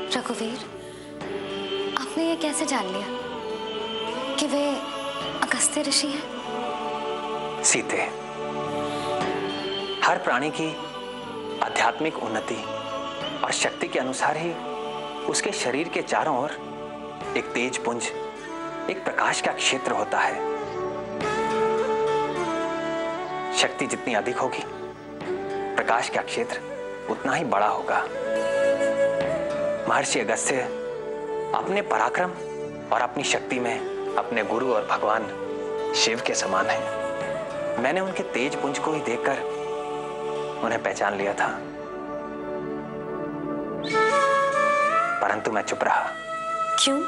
रघुवीर, आपने ये कैसे जान लिया कि वे अगस्त्य ऋषि हैं? सीते, हर प्राणी की आध्यात्मिक उन्नति और शक्ति के अनुसार ही उसके शरीर के चारों ओर एक तेज पुंज, एक प्रकाश का क्षेत्र होता है। शक्ति जितनी अधिक होगी, प्रकाश का क्षेत्र उतना ही बड़ा होगा। महर्षि अगस्त्य अपने पराक्रम और अपनी शक्ति में अपने गुरु और भगवान शिव के समान हैं। मैंने उनके तेज पुंज को ही देखकर उन्हें पहचान लिया था, परंतु मैं चुप रहा। क्यों?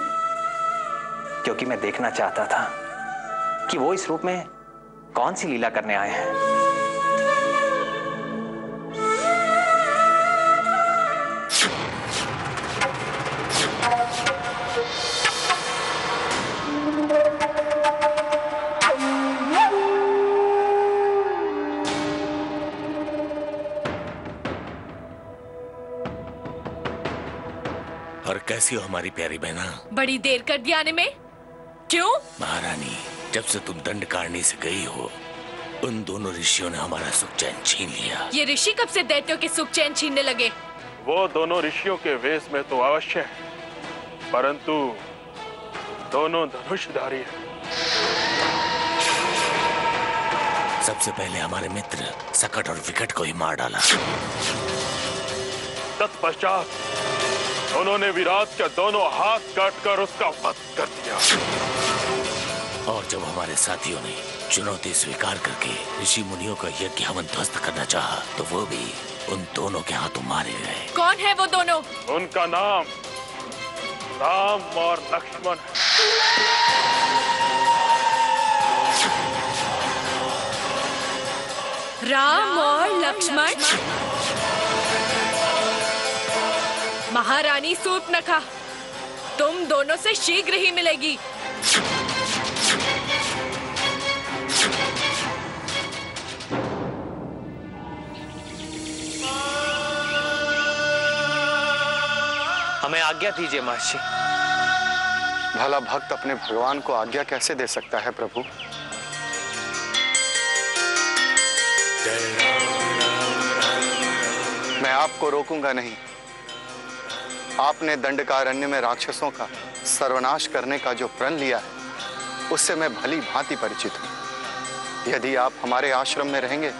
क्योंकि मैं देखना चाहता था कि वो इस रूप में कौन सी लीला करने आए हैं। और कैसी हो हमारी प्यारी बहना? बड़ी देर कर दिया आने में। क्यों? महारानी, जब से तुम दंडकारणी से गई हो, उन दोनों ऋषियों ने हमारा सुख चैन छीन लिया। ये ऋषि कब से दैत्यों के सुख चैन छीनने लगे? वो दोनों ऋषियों के वेश में तो अवश्य है, परंतु दोनों धनुषधारी हैं। सबसे पहले हमारे मित्र सकट और विकट को ही मार डाला। तत्पश्चात उन्होंने विराट के दोनों हाथ काटकर उसका वध कर दिया। और जब हमारे साथियों ने चुनौती स्वीकार करके ऋषि मुनियों का यज्ञ हवन ध्वस्त करना चाहा, तो वो भी उन दोनों के हाथों मारे गए। कौन है वो दोनों? उनका नाम राम और लक्ष्मण है। राम और लक्ष्मण? महारानी सूर्पनखा, तुम दोनों से शीघ्र ही मिलेगी। हमें आज्ञा दीजिए महर्षि। भला भक्त अपने भगवान को आज्ञा कैसे दे सकता है प्रभु? मैं आपको रोकूंगा नहीं। आपने दंडकारण्य में राक्षसों का सर्वनाश करने का जो प्रण लिया है, उससे मैं भली भांति परिचित हूं। यदि आप हमारे आश्रम में रहेंगे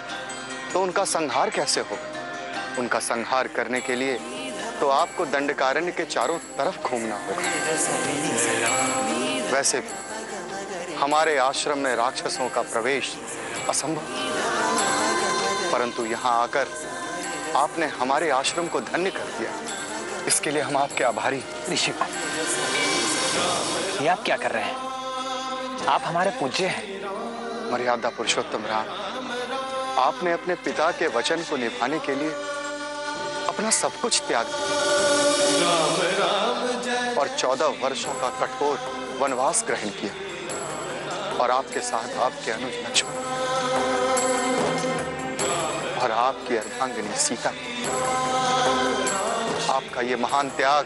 तो उनका संहार कैसे होगा? उनका संहार करने के लिए तो आपको दंडकारण्य के चारों तरफ घूमना होगा। वैसे भी हमारे आश्रम में राक्षसों का प्रवेश असंभव, परंतु यहाँ आकर आपने हमारे आश्रम को धन्य कर दिया। इसके लिए हम आपके आभारी। ऋषि, ये आप क्या कर रहे हैं? आप हमारे पूज्य हैं। मर्यादा पुरुषोत्तम राम, आपने अपने पिता के वचन को निभाने के लिए अपना सब कुछ त्याग दिया और 14 वर्षों का कठोर वनवास ग्रहण किया, और आपके साथ आपके अनुज लक्ष्मण और आपकी अर्धांगिनी सीता। आपका ये महान त्याग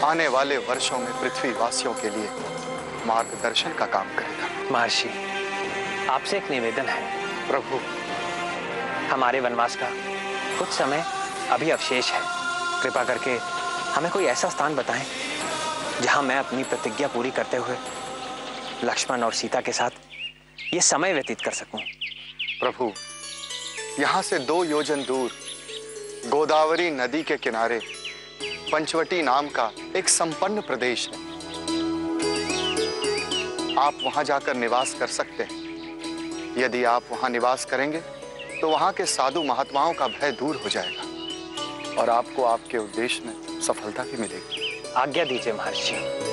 आने वाले वर्षों में पृथ्वी वासियों के लिए मार्गदर्शन का काम करेगा। महर्षि, आपसे एक निवेदन है। प्रभु, हमारे वनवास का कुछ समय अभी अवशेष है। कृपा करके हमें कोई ऐसा स्थान बताएं जहां मैं अपनी प्रतिज्ञा पूरी करते हुए लक्ष्मण और सीता के साथ ये समय व्यतीत कर सकूं। प्रभु, यहाँ से 2 योजन दूर गोदावरी नदी के किनारे पंचवटी नाम का एक संपन्न प्रदेश है। आप वहां जाकर निवास कर सकते हैं। यदि आप वहां निवास करेंगे तो वहां के साधु महात्माओं का भय दूर हो जाएगा और आपको आपके उद्देश्य में सफलता भी मिलेगी। आज्ञा दीजिए महर्षि।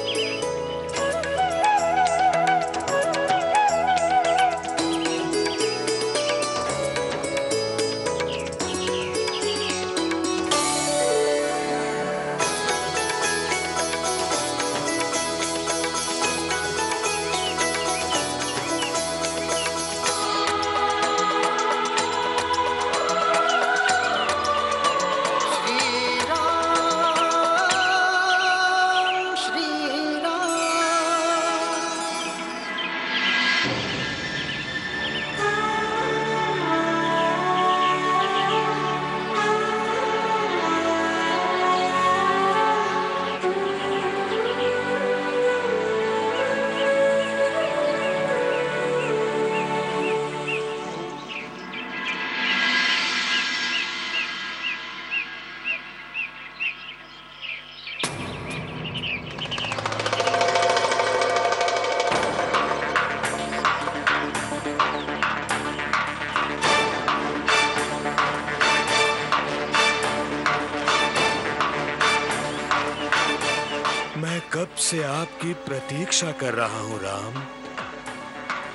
कब से आपकी प्रतीक्षा कर रहा हूँ राम।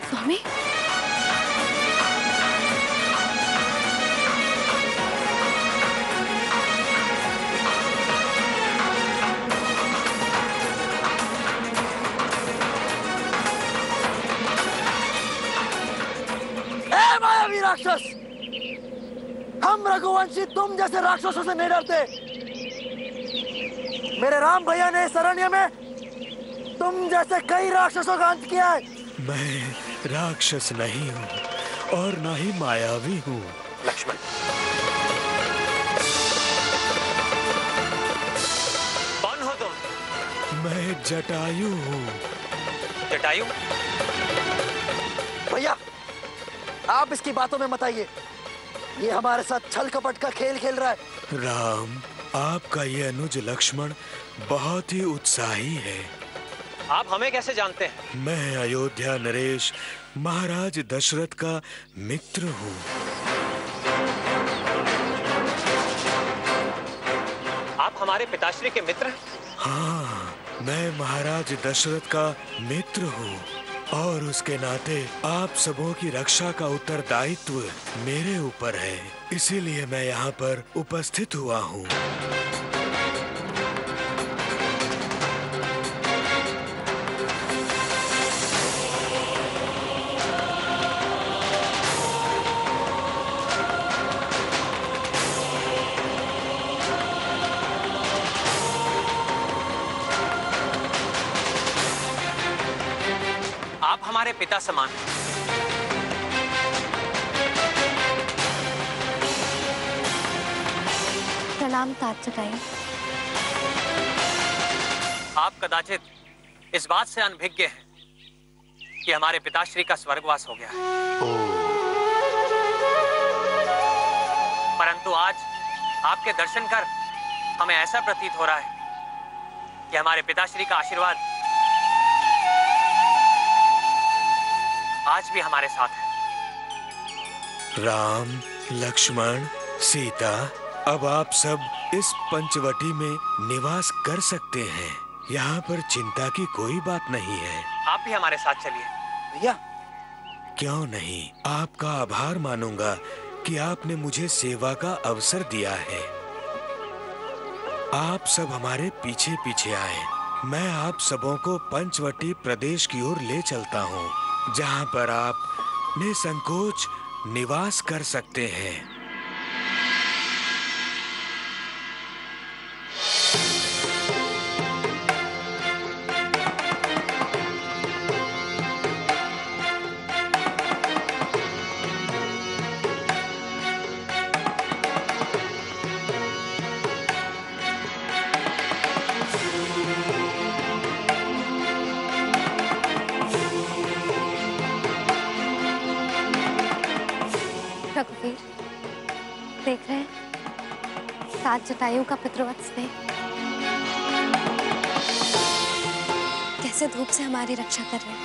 स्वामी, मायावी राक्षस, हम रघुवंशी तुम जैसे राक्षसों से नहीं डरते। मेरे राम भैया ने इस अरण्य में तुम जैसे कई राक्षसों का अंत किया है। मैं राक्षस नहीं हूँ और ना ही मायावी हूँ। लक्ष्मण, कौन हो तुम? मैं जटायु हूँ। जटायु? भैया, आप इसकी बातों में मत आइए। ये हमारे साथ छल कपट का खेल खेल रहा है। राम, आपका ये अनुज लक्ष्मण बहुत ही उत्साही है। आप हमें कैसे जानते हैं? मैं अयोध्या नरेश महाराज दशरथ का मित्र हूँ। आप हमारे पिताश्री के मित्र हैं? हाँ, मैं महाराज दशरथ का मित्र हूँ और उसके नाते आप सबों की रक्षा का उत्तरदायित्व मेरे ऊपर है। इसीलिए मैं यहाँ पर उपस्थित हुआ हूँ। आप हमारे पिता समान हैं। प्रणाम तात जटायु। आप कदाचित इस बात से अनभिज्ञ हैं कि हमारे पिताश्री का स्वर्गवास हो गया है। परंतु आज आपके दर्शन कर हमें ऐसा प्रतीत हो रहा है कि हमारे पिताश्री का आशीर्वाद आज भी हमारे साथ है। राम, लक्ष्मण, सीता, अब आप सब इस पंचवटी में निवास कर सकते हैं। यहाँ पर चिंता की कोई बात नहीं है। आप भी हमारे साथ चलिए। भैया, क्यों नहीं, आपका आभार मानूंगा कि आपने मुझे सेवा का अवसर दिया है। आप सब हमारे पीछे पीछे आए। मैं आप सबों को पंचवटी प्रदेश की ओर ले चलता हूँ, जहाँ पर आप निसंकोच निवास कर सकते हैं। रघुवीर, देख रहे हैं तात जटायु का पितृवत स्नेह कैसे धूप से हमारी रक्षा कर रहे हैं।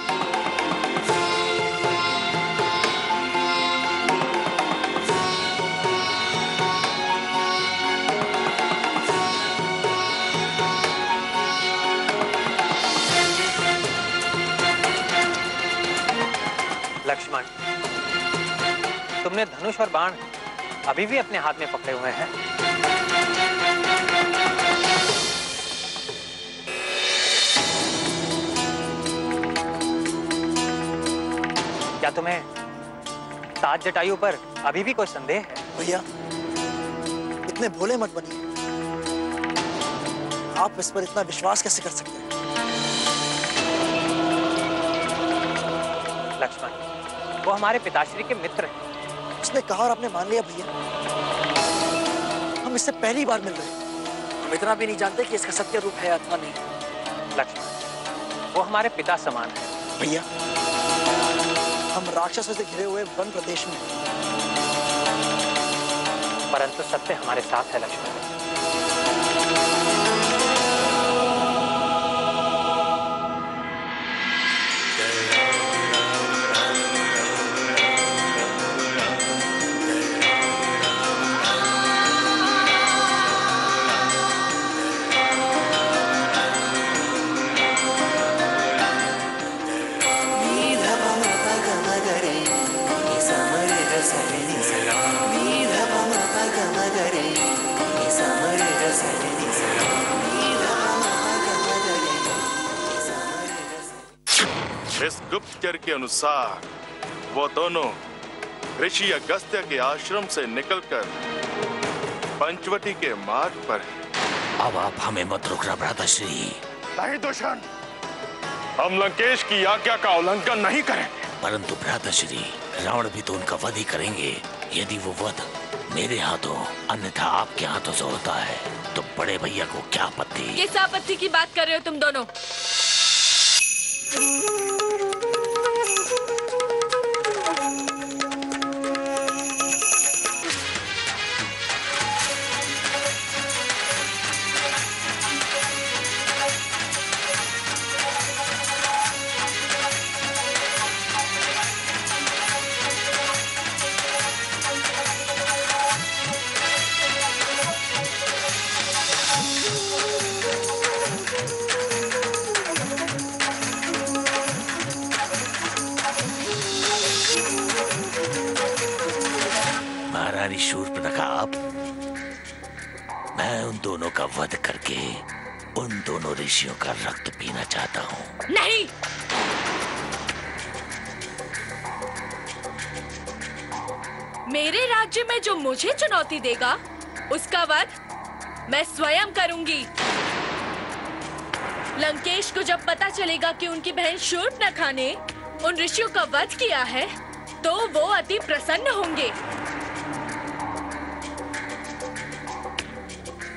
लक्ष्मण, तुमने धनुष और बाण अभी भी अपने हाथ में पकड़े हुए हैं। क्या तुम्हें तात जटायु पर अभी भी कोई संदेह है? भैया, इतने भोले मत बनिए। आप इस पर इतना विश्वास कैसे कर सकते हैं? लक्ष्मण, वो हमारे पिताश्री के मित्र हैं। उसने कहा और आपने मान लिया। भैया, हम इससे पहली बार मिल रहे हैं। हम इतना भी नहीं जानते कि इसका सत्य रूप है अथवा नहीं। लक्ष्मण, वो हमारे पिता समान है। भैया, हम राक्षसों से घिरे हुए वन प्रदेश में, परंतु सत्य हमारे साथ है। लक्ष्मण, आश्चर्य के अनुसार वो दोनों ऋषि अगस्त्य के आश्रम से निकलकर पंचवटी के मार्ग पर हैं। अब आप हमें मत रोकना भ्राताश्री। नहीं दुष्यंत, हम लंकेश की आज्ञा का उल्लंघन नहीं करेंगे। परंतु भ्राताश्री, रावण भी तो उनका वध ही करेंगे। यदि वो वध मेरे हाथों अन्यथा आपके हाथों से होता है तो बड़े भैया को क्या आपत्ति? किस आपत्ति की बात कर रहे हो तुम दोनों? महारानी शूर्पणखा, आप, मैं उन दोनों का वध करके उन दोनों ऋषियों का रक्त पीना चाहता हूँ। नहीं, मेरे राज्य में जो मुझे चुनौती देगा उसका वध मैं स्वयं करूंगी। लंकेश को जब पता चलेगा कि उनकी बहन शूर्पणखा ने उन ऋषियों का वध किया है तो वो अति प्रसन्न होंगे।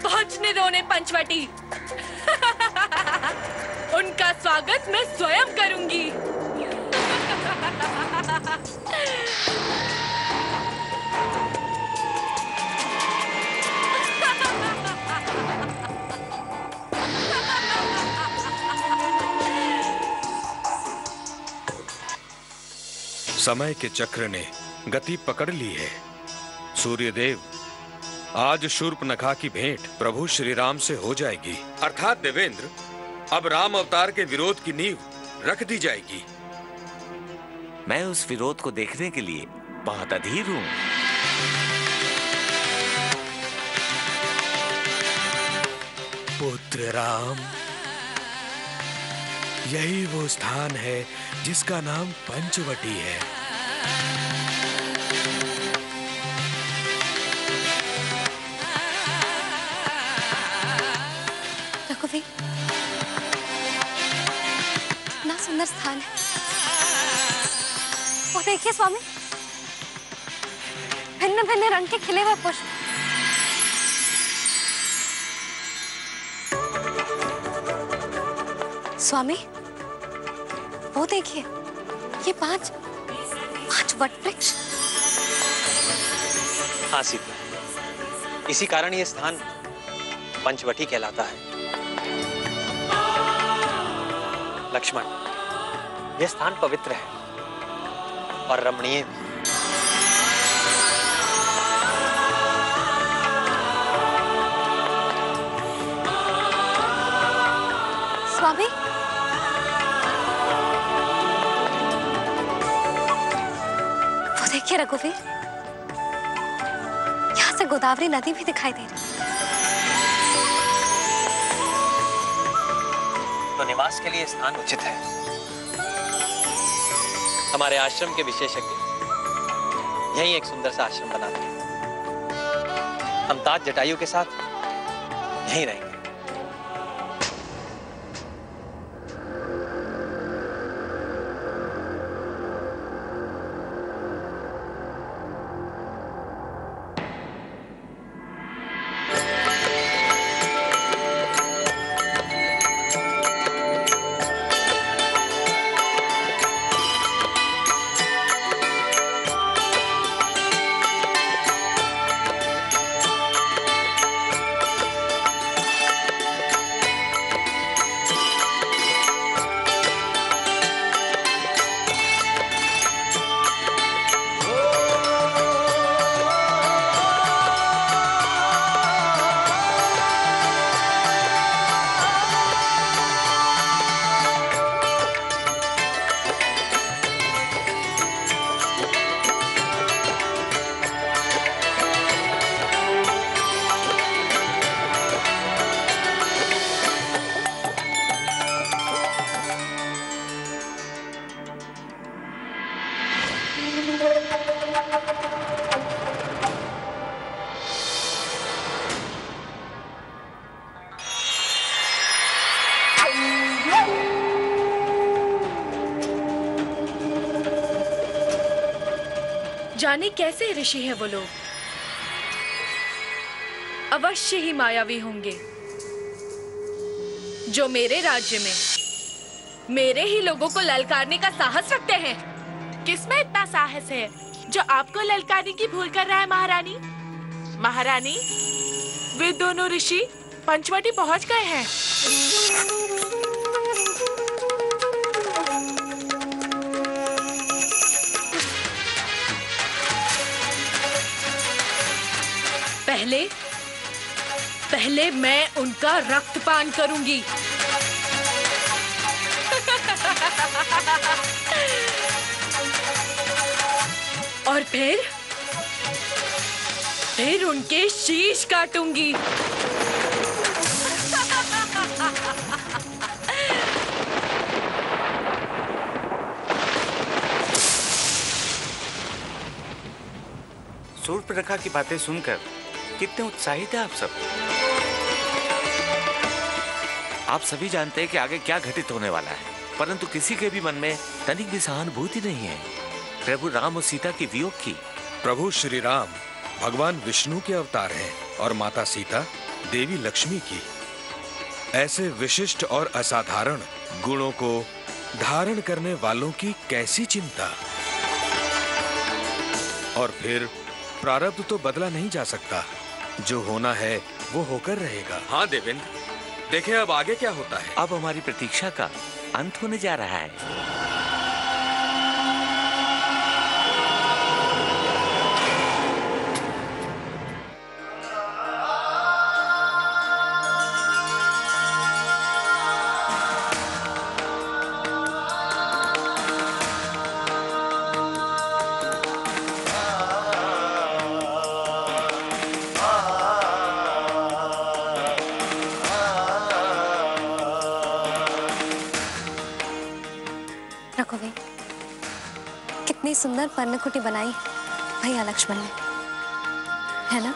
पहुंचने दो उन्हें पंचवटी। उनका स्वागत मैं स्वयं करूंगी। समय के चक्र ने गति पकड़ ली है। सूर्यदेव, आज शूर्पणखा की भेंट प्रभु श्री राम से हो जाएगी, अर्थात देवेंद्र, अब राम अवतार के विरोध की नींव रख दी जाएगी। मैं उस विरोध को देखने के लिए बहुत अधीर हूँ। पुत्र राम, यही वो स्थान है जिसका नाम पंचवटी है। रघुवीर, कितना सुंदर स्थान है। और देखिए स्वामी, भिन्न भिन्न रंग के खिले हुए पुष्प। स्वामी, वो देखिए, ये पांच वट वृक्ष। हाँ सीता, इसी कारण ये स्थान पंचवटी कहलाता है। लक्ष्मण, यह स्थान पवित्र है और रमणीय भी। स्वामी, वो देखिए रघुवीर, यहाँ से गोदावरी नदी भी दिखाई दे रही है। तो निवास के लिए स्थान उचित है। हमारे आश्रम के विशेषज्ञ यहीं एक सुंदर सा आश्रम बनाते हैं। हम ताज जटायु के साथ यहीं रहेंगे। जाने कैसे ऋषि है वो लोग। अवश्य ही मायावी होंगे, जो मेरे राज्य में मेरे ही लोगों को ललकारने का साहस रखते हैं। किसमें इतना साहस है जो आपको ललकारने की भूल कर रहा है महारानी? महारानी, वे दोनों ऋषि पंचवटी पहुंच गए हैं। पहले मैं उनका रक्तपान करूंगी। और फिर उनके शीश काटूंगी। शूर्पणखा की बातें सुनकर कितने उत्साहित हैं आप सब। आप सभी जानते हैं कि आगे क्या घटित होने वाला है, परंतु किसी के भी मन में तनिक भी सहानुभूति नहीं है प्रभु राम और सीता के वियोग की। प्रभु श्री राम भगवान विष्णु के अवतार हैं और माता सीता देवी लक्ष्मी की। ऐसे विशिष्ट और असाधारण गुणों को धारण करने वालों की कैसी चिंता। और फिर प्रारब्ध तो बदला नहीं जा सकता, जो होना है वो होकर रहेगा। हाँ देवेंद्र, देखें अब आगे क्या होता है। अब हमारी प्रतीक्षा का अंत होने जा रहा है। रघुवीर, कितनी सुंदर पर्णकुटी बनाई भैया लक्ष्मण ने, है ना?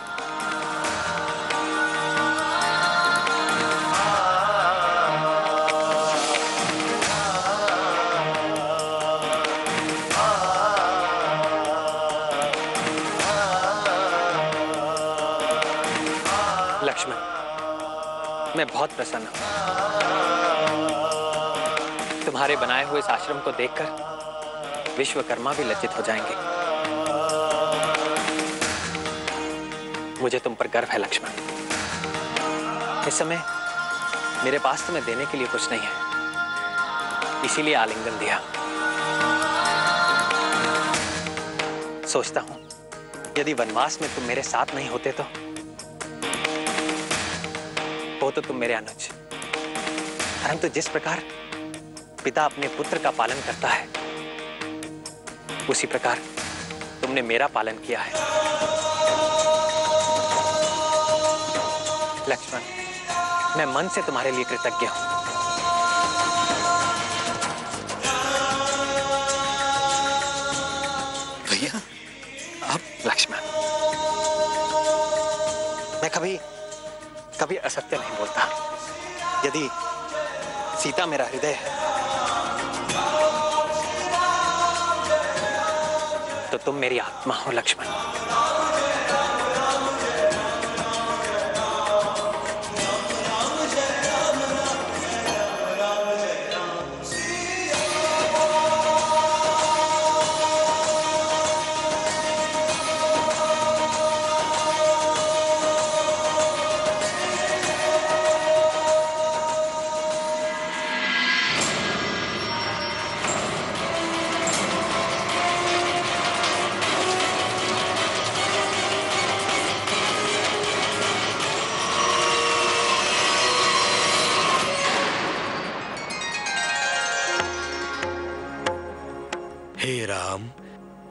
लक्ष्मण, मैं बहुत प्रसन्न हूं। तुम्हारे बनाए हुए इस आश्रम को देखकर विश्वकर्मा भी लज्जित हो जाएंगे। मुझे तुम पर गर्व है लक्ष्मण। इस समय मेरे पास तुम्हें देने के लिए कुछ नहीं है, इसीलिए आलिंगन दिया। सोचता हूं यदि वनवास में तुम मेरे साथ नहीं होते तो तुम मेरे अनुज, परंतु जिस प्रकार पिता अपने पुत्र का पालन करता है, उसी प्रकार तुमने मेरा पालन किया है। लक्ष्मण, मैं मन से तुम्हारे लिए कृतज्ञ हूं। भैया, आप? लक्ष्मण, मैं कभी असत्य नहीं बोलता। यदि सीता मेरा हृदय है तो तुम मेरी आत्मा हो लक्ष्मण। हे राम,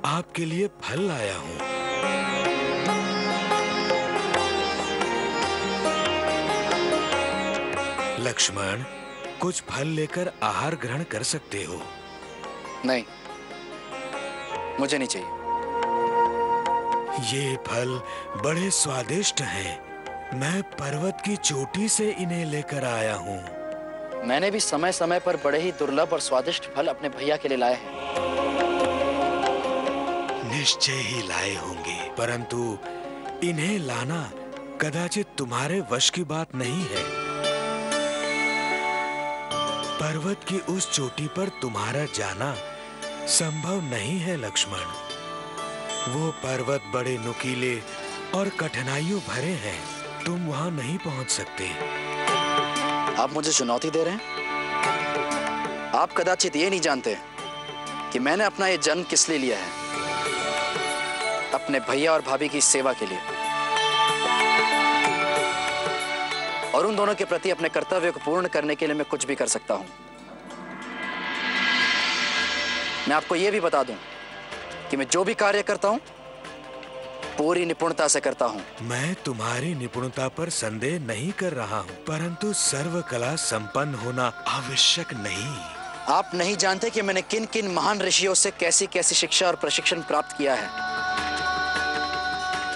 आपके लिए फल लाया हूं। लक्ष्मण, कुछ फल लेकर आहार ग्रहण कर सकते हो। नहीं, मुझे नहीं चाहिए। ये फल बड़े स्वादिष्ट हैं। मैं पर्वत की चोटी से इन्हें लेकर आया हूं। मैंने भी समय समय पर बड़े ही दुर्लभ और स्वादिष्ट फल अपने भैया के लिए लाए हैं। निश्चय ही लाए होंगे, परंतु इन्हें लाना कदाचित तुम्हारे वश की बात नहीं है। पर्वत की उस चोटी पर तुम्हारा जाना संभव नहीं है लक्ष्मण। वो पर्वत बड़े नुकीले और कठिनाइयों भरे हैं, तुम वहां नहीं पहुंच सकते। आप मुझे चुनौती दे रहे हैं? आप कदाचित ये नहीं जानते कि मैंने अपना ये जन्म किस लिए लिया है। अपने भैया और भाभी की सेवा के लिए, और उन दोनों के प्रति अपने कर्तव्य को पूर्ण करने के लिए मैं कुछ भी कर सकता हूं। मैं आपको यह भी बता दूं कि मैं जो भी कार्य करता हूं पूरी निपुणता से करता हूं। मैं तुम्हारी निपुणता पर संदेह नहीं कर रहा हूं, परंतु सर्व कला संपन्न होना आवश्यक नहीं। आप नहीं जानते कि मैंने किन किन महान ऋषियों से कैसी कैसी शिक्षा और प्रशिक्षण प्राप्त किया है।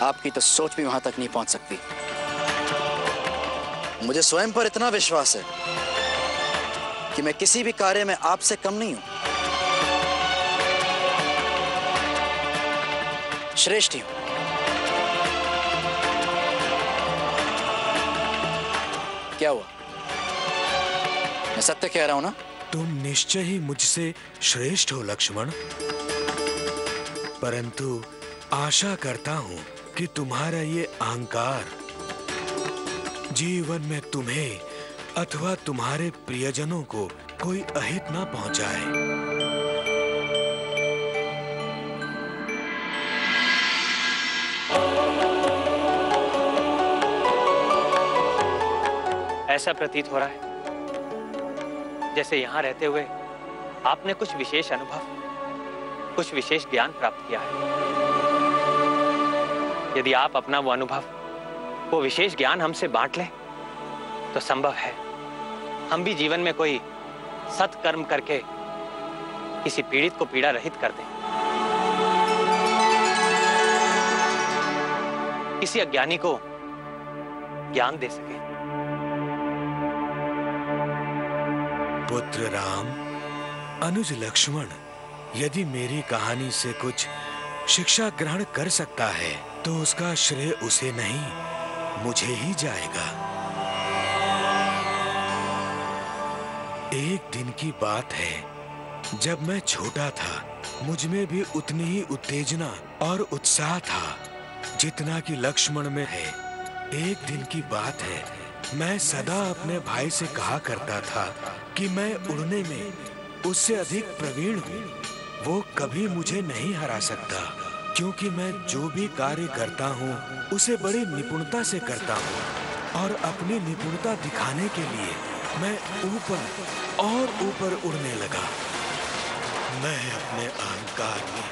आपकी तो सोच भी वहां तक नहीं पहुंच सकती। मुझे स्वयं पर इतना विश्वास है कि मैं किसी भी कार्य में आपसे कम नहीं हूं, श्रेष्ठ ही हूं। क्या हुआ? मैं सत्य कह रहा हूं ना? तुम निश्चय ही मुझसे श्रेष्ठ हो लक्ष्मण, परंतु आशा करता हूं कि तुम्हारा ये अहंकार जीवन में तुम्हें अथवा तुम्हारे प्रियजनों को कोई अहित ना पहुंचाए। ऐसा प्रतीत हो रहा है जैसे यहाँ रहते हुए आपने कुछ विशेष अनुभव, कुछ विशेष ज्ञान प्राप्त किया है। यदि आप अपना वो अनुभव, वो विशेष ज्ञान हमसे बांट लें तो संभव है हम भी जीवन में कोई सत्कर्म करके किसी पीड़ित को पीड़ा रहित कर दें, किसी अज्ञानी को ज्ञान दे सके। पुत्र राम, अनुज लक्ष्मण यदि मेरी कहानी से कुछ शिक्षा ग्रहण कर सकता है तो उसका श्रेय उसे नहीं, मुझे ही जाएगा। एक दिन की बात है, जब मैं छोटा था मुझ में भी उतनी ही उत्तेजना और उत्साह था जितना कि लक्ष्मण में है। एक दिन की बात है, मैं सदा अपने भाई से कहा करता था कि मैं उड़ने में उससे अधिक प्रवीण हूँ। वो कभी मुझे नहीं हरा सकता, क्योंकि मैं जो भी कार्य करता हूँ उसे बड़ी निपुणता से करता हूँ और अपनी निपुणता दिखाने के लिए मैं ऊपर और ऊपर उड़ने लगा। मैं अपने अहंकार में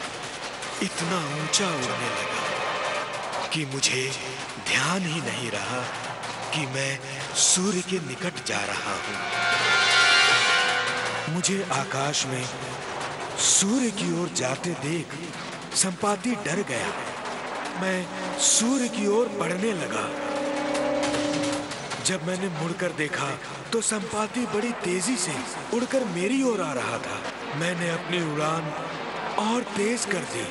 इतना ऊंचा उड़ने लगा कि मुझे ध्यान ही नहीं रहा कि मैं सूर्य के निकट जा रहा हूँ। मुझे आकाश में सूर्य की ओर जाते देख संपाति डर गया। मैं सूर्य की ओर बढ़ने लगा। जब मैंने मुड़कर देखा तो संपाति बड़ी तेजी से उड़कर मेरी ओर आ रहा था। मैंने अपनी उड़ान और तेज कर दी।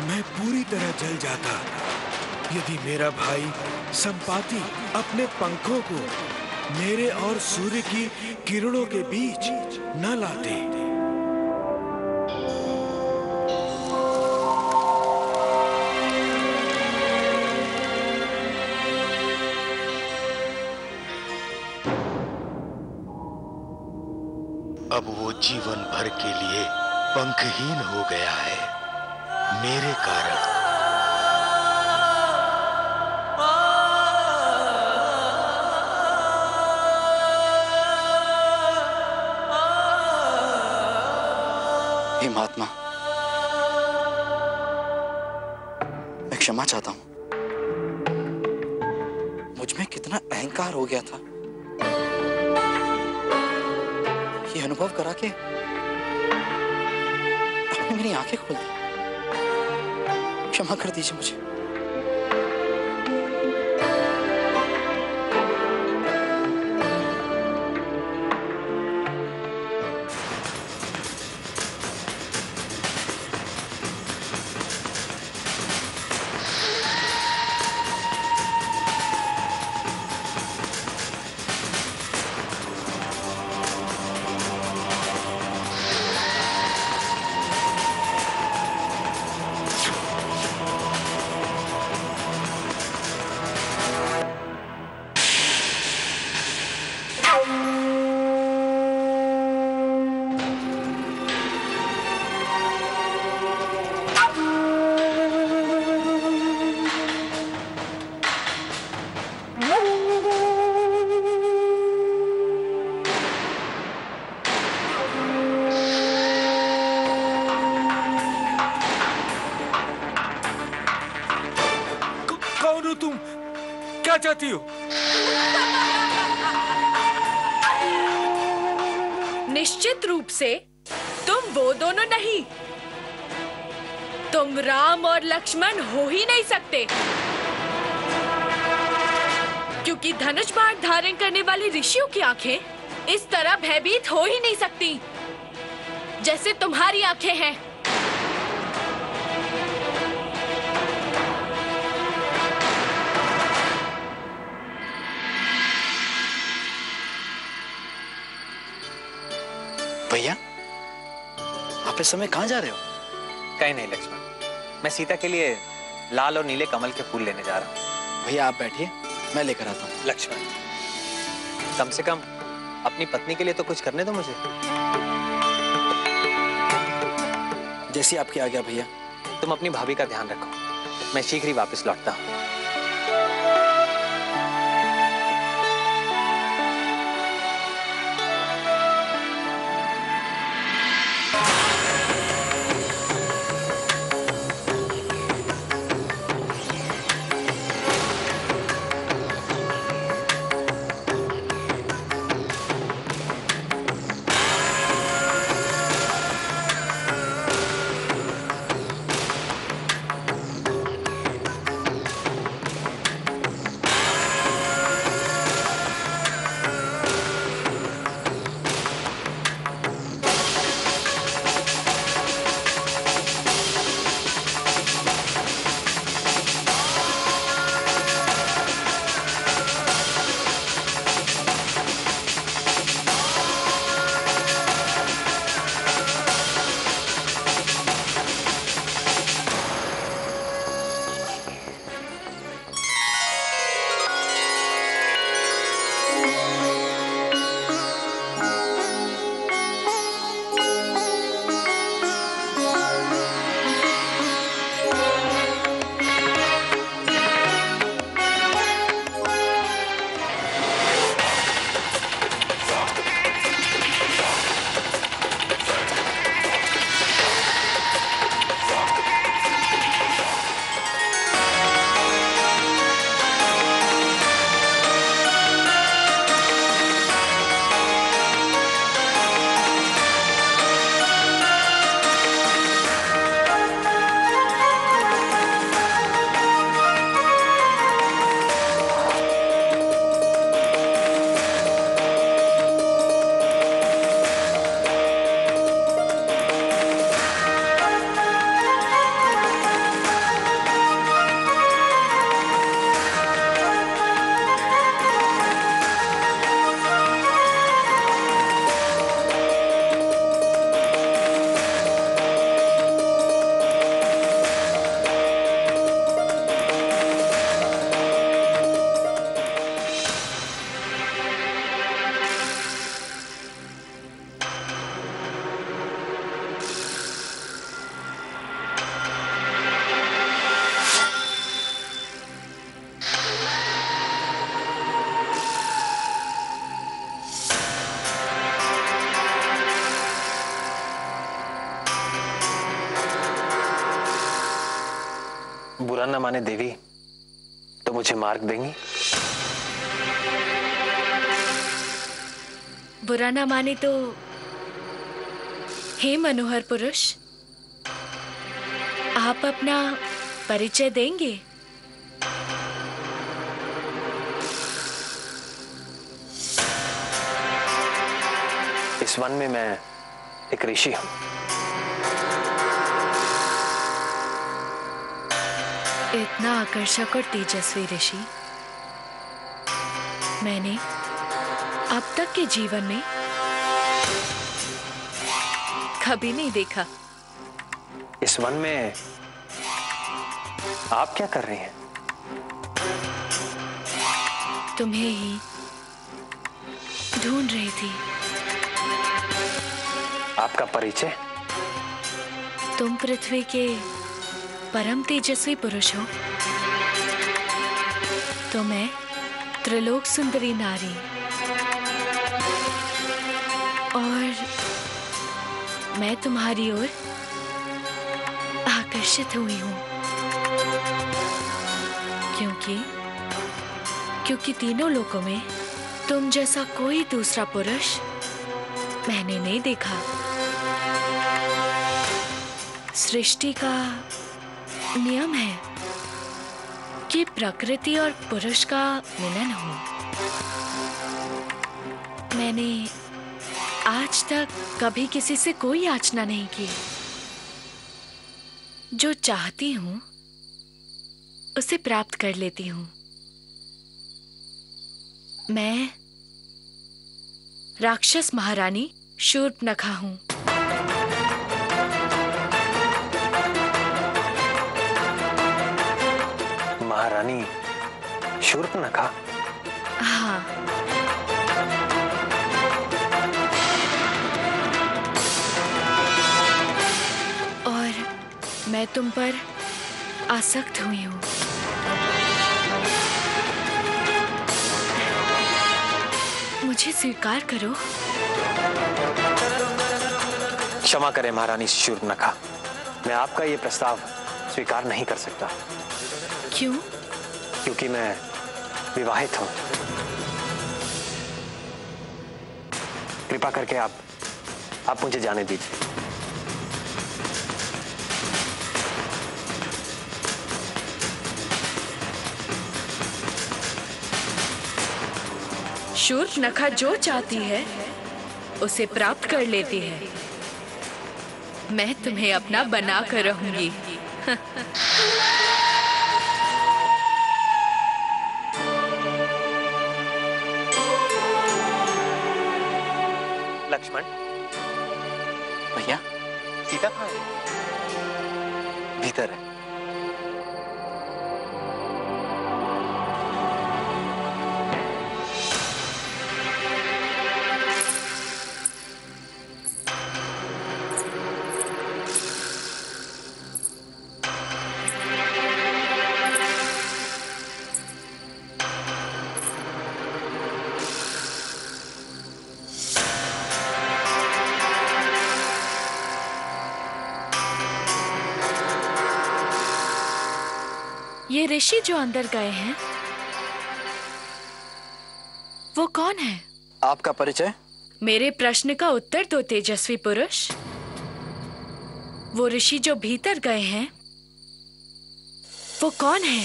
मैं पूरी तरह जल जाता यदि मेरा भाई संपाति अपने पंखों को मेरे और सूर्य की किरणों के बीच न लाते। अब वो जीवन भर के लिए पंखहीन हो गया है मेरे कारण। हे महात्मा, मैं क्षमा चाहता हूं। मुझ में कितना अहंकार हो गया था। ये अनुभव करा के आपने मेरी आंखें खोल दी। क्षमा कर दीजिए मुझे। क्या चाहती हो? निश्चित रूप से तुम वो दोनों नहीं। तुम राम और लक्ष्मण हो ही नहीं सकते, क्योंकि धनुष बाण धारण करने वाले ऋषियों की आंखें इस तरह भयभीत हो ही नहीं सकती जैसे तुम्हारी आंखें हैं। भैया, आप इस समय कहाँ जा रहे हो? कहीं नहीं लक्ष्मण, मैं सीता के लिए लाल और नीले कमल के फूल लेने जा रहा हूँ। भैया आप बैठिए, मैं लेकर आता हूँ। लक्ष्मण, कम से कम अपनी पत्नी के लिए तो कुछ करने दो मुझे। जैसी आपकी आज्ञा भैया। तुम अपनी भाभी का ध्यान रखो, मैं शीघ्र ही वापस लौटता हूँ। बुरा न माने देवी तो मुझे मार्ग देंगी? बुरा ना माने तो हे मनोहर पुरुष, आप अपना परिचय देंगे? इस वन में मैं एक ऋषि हूं। इतना आकर्षक और तेजस्वी ऋषि मैंने अब तक के जीवन में कभी नहीं देखा। इस वन में आप क्या कर रही हैं? तुम्हें ही ढूंढ रही थी। आपका परिचय? तुम पृथ्वी के परम तेजस्वी पुरुष हो, तो मैं त्रिलोक सुंदरी नारी, और मैं तुम्हारी ओर आकर्षित हुई हूं, क्योंकि क्योंकि तीनों लोगों में तुम जैसा कोई दूसरा पुरुष मैंने नहीं देखा। सृष्टि का नियम है कि प्रकृति और पुरुष का मिलन हो। मैंने आज तक कभी किसी से कोई याचना नहीं की। जो चाहती हूं उसे प्राप्त कर लेती हूं। मैं राक्षस महारानी शूर्पणखा हूं। महारानी शूर्पणखा? हाँ। और मैं तुम पर आसक्त हुई हूं। मुझे स्वीकार करो। क्षमा करें महारानी शूर्पणखा, मैं आपका ये प्रस्ताव स्वीकार नहीं कर सकता। क्यों? क्योंकि मैं विवाहित हूं। कृपा करके आप मुझे जाने दीजिए। शूर्पणखा जो चाहती है उसे प्राप्त कर लेती है। मैं तुम्हें अपना बना कर रहूंगी। लक्ष्मण, भैया सीता कहाँ है? भीतर है। ये ऋषि जो अंदर गए हैं वो कौन है? आपका परिचय? मेरे प्रश्न का उत्तर दो तेजस्वी पुरुष। वो ऋषि जो भीतर गए हैं वो कौन है?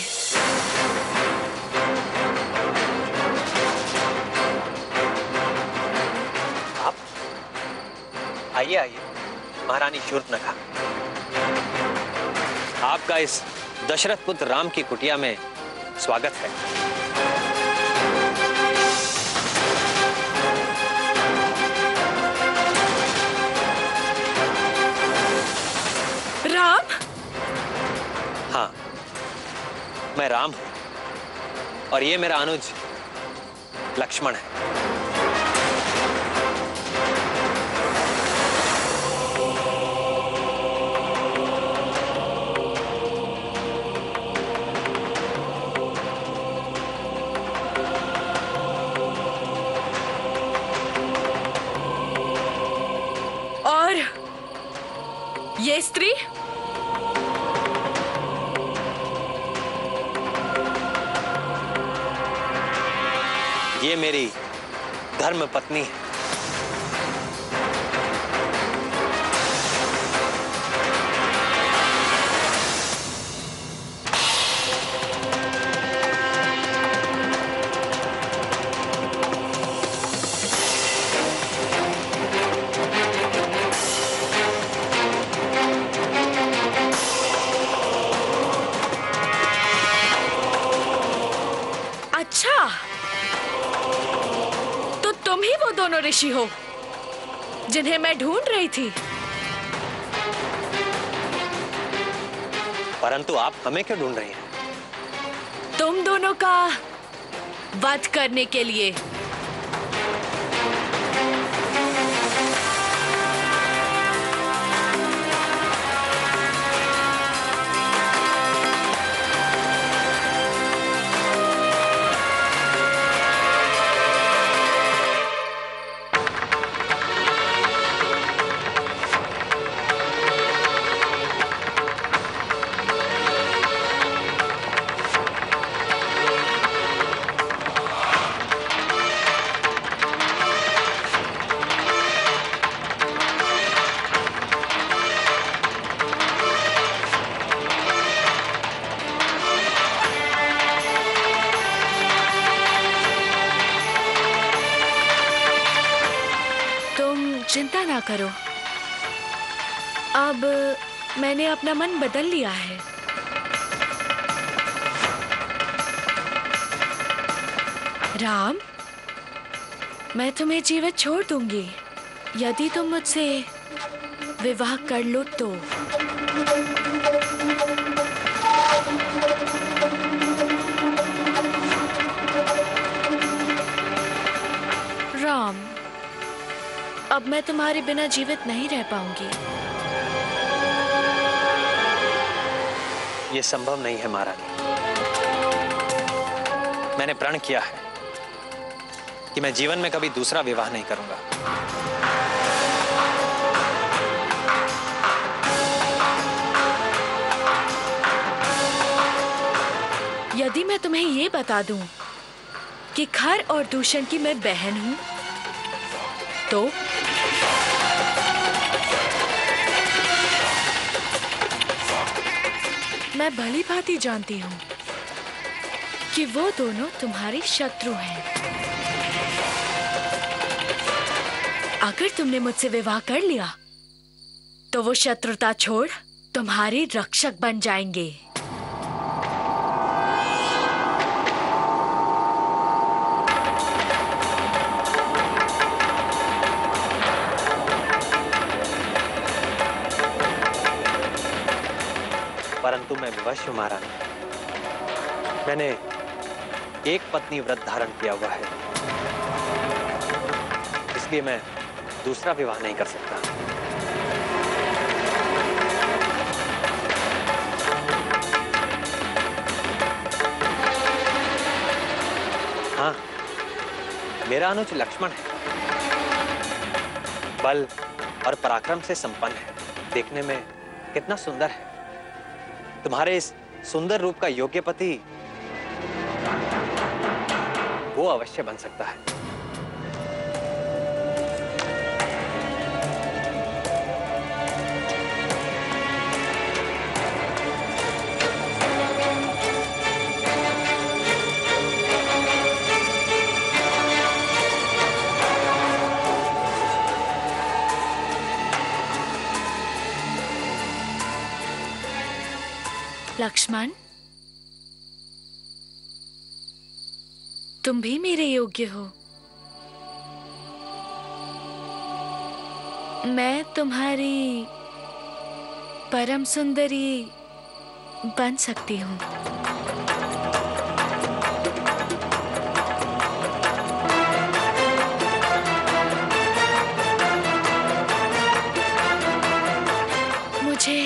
आप? आइए आइए महारानी शूर्पणखा, आपका इस दशरथ पुत्र राम की कुटिया में स्वागत है। राम? हाँ, मैं राम हूं और ये मेरा अनुज लक्ष्मण है। ये स्त्री? ये मेरी धर्म पत्नी है। तो तुम ही वो दोनों ऋषि हो जिन्हें मैं ढूंढ रही थी। परंतु आप हमें क्यों ढूंढ रही हैं? तुम दोनों का वध करने के लिए। ना करो। अब मैंने अपना मन बदल लिया है। राम, मैं तुम्हें जीवित छोड़ दूंगी यदि तुम मुझसे विवाह कर लो तो। राम, अब मैं तुम्हारे बिना जीवित नहीं रह पाऊंगी। ये संभव नहीं है महारानी। मैंने प्रण किया है कि मैं जीवन में कभी दूसरा विवाह नहीं करूंगा। यदि मैं तुम्हें ये बता दूं कि खर और दूषण की मैं बहन हूं, तो मैं भली भांति जानती हूं कि वो दोनों तुम्हारे शत्रु हैं। अगर तुमने मुझसे विवाह कर लिया तो वो शत्रुता छोड़ तुम्हारे रक्षक बन जाएंगे। परंतु मैं विवश हूं महारानी। मैंने एक पत्नी व्रत धारण किया हुआ है, इसलिए मैं दूसरा विवाह नहीं कर सकता। हाँ, मेरा अनुज लक्ष्मण है, बल और पराक्रम से संपन्न है। देखने में कितना सुंदर है। तुम्हारे इस सुंदर रूप का योग्य पति वो अवश्य बन सकता है। लक्ष्मण, तुम भी मेरे योग्य हो। मैं तुम्हारी परम सुंदरी बन सकती हूँ। मुझे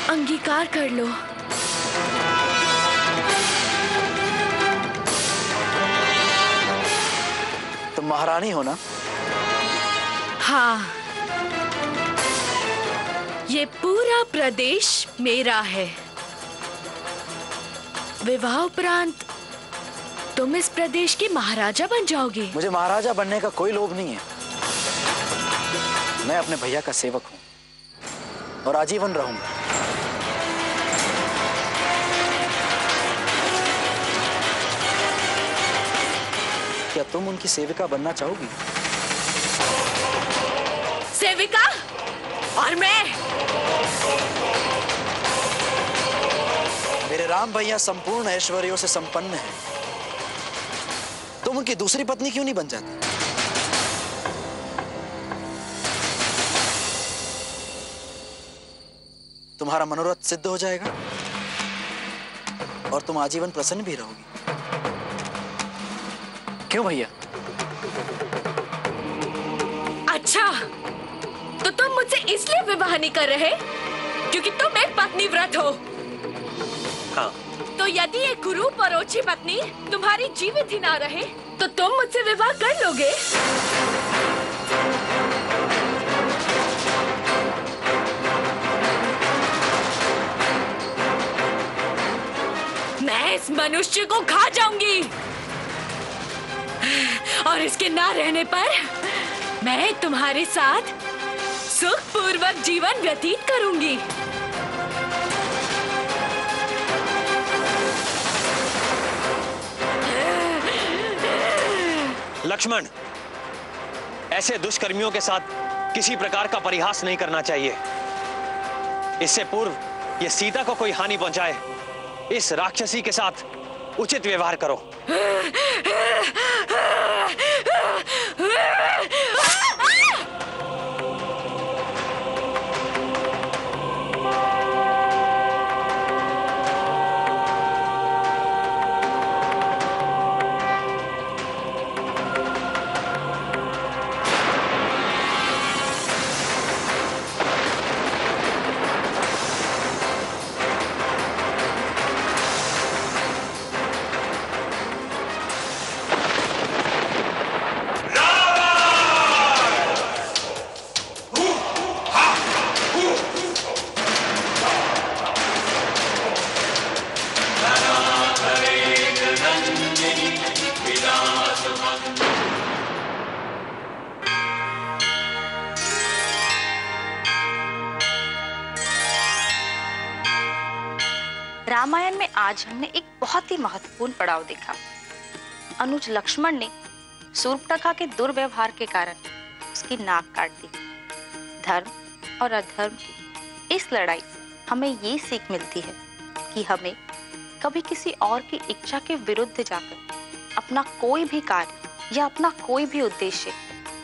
अंगीकार कर लो। तुम महारानी हो ना? हाँ, ये पूरा प्रदेश मेरा है। विवाह उपरांत तुम इस प्रदेश के महाराजा बन जाओगे। मुझे महाराजा बनने का कोई लोभ नहीं है। मैं अपने भैया का सेवक हूं और आजीवन रहूंगा। क्या तुम उनकी सेविका बनना चाहोगी? सेविका? और मैं? मेरे राम भैया संपूर्ण ऐश्वर्यों से संपन्न हैं। तुम उनकी दूसरी पत्नी क्यों नहीं बन जाती? तुम्हारा मनोरथ सिद्ध हो जाएगा और तुम आजीवन प्रसन्न भी रहोगी। क्यों भैया? अच्छा, तो तुम मुझसे इसलिए विवाह नहीं कर रहे क्योंकि तुम एक पत्नी व्रत हो। हाँ। तो यदि एक कुरूप और ओछी पत्नी तुम्हारी जीवित ही ना रहे तो तुम मुझसे विवाह कर लोगे? मैं इस मनुष्य को खा जाऊंगी और इसके ना रहने पर मैं तुम्हारे साथ सुखपूर्वक जीवन व्यतीत करूंगी। लक्ष्मण, ऐसे दुष्कर्मियों के साथ किसी प्रकार का परिहास नहीं करना चाहिए। इससे पूर्व ये सीता को कोई हानि पहुंचाए, इस राक्षसी के साथ उचित व्यवहार करो। रामायण में आज हमने एक बहुत ही महत्वपूर्ण पड़ाव देखा। अनुज लक्ष्मण ने शूर्पणखा के दुर्व्यवहार के कारण उसकी नाक काट दी। धर्म और अधर्म की इस लड़ाई से हमें ये सीख मिलती है कि हमें कभी किसी और की इच्छा के विरुद्ध जाकर अपना कोई भी कार्य या अपना कोई भी उद्देश्य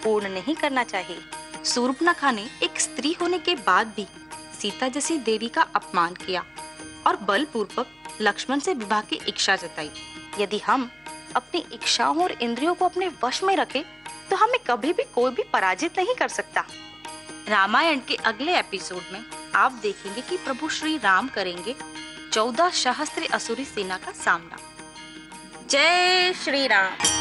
पूर्ण नहीं करना चाहिए। शूर्पणखा ने एक स्त्री होने के बाद भी सीता जैसी देवी का अपमान किया और बलपूर्वक लक्ष्मण से विवाह की इच्छा जताई। यदि हम अपनी इच्छाओं और इंद्रियों को अपने वश में रखें तो हमें कभी भी कोई भी पराजित नहीं कर सकता। रामायण के अगले एपिसोड में आप देखेंगे कि प्रभु श्री राम करेंगे 14 सहस्त्र असुरी सेना का सामना। जय श्री राम।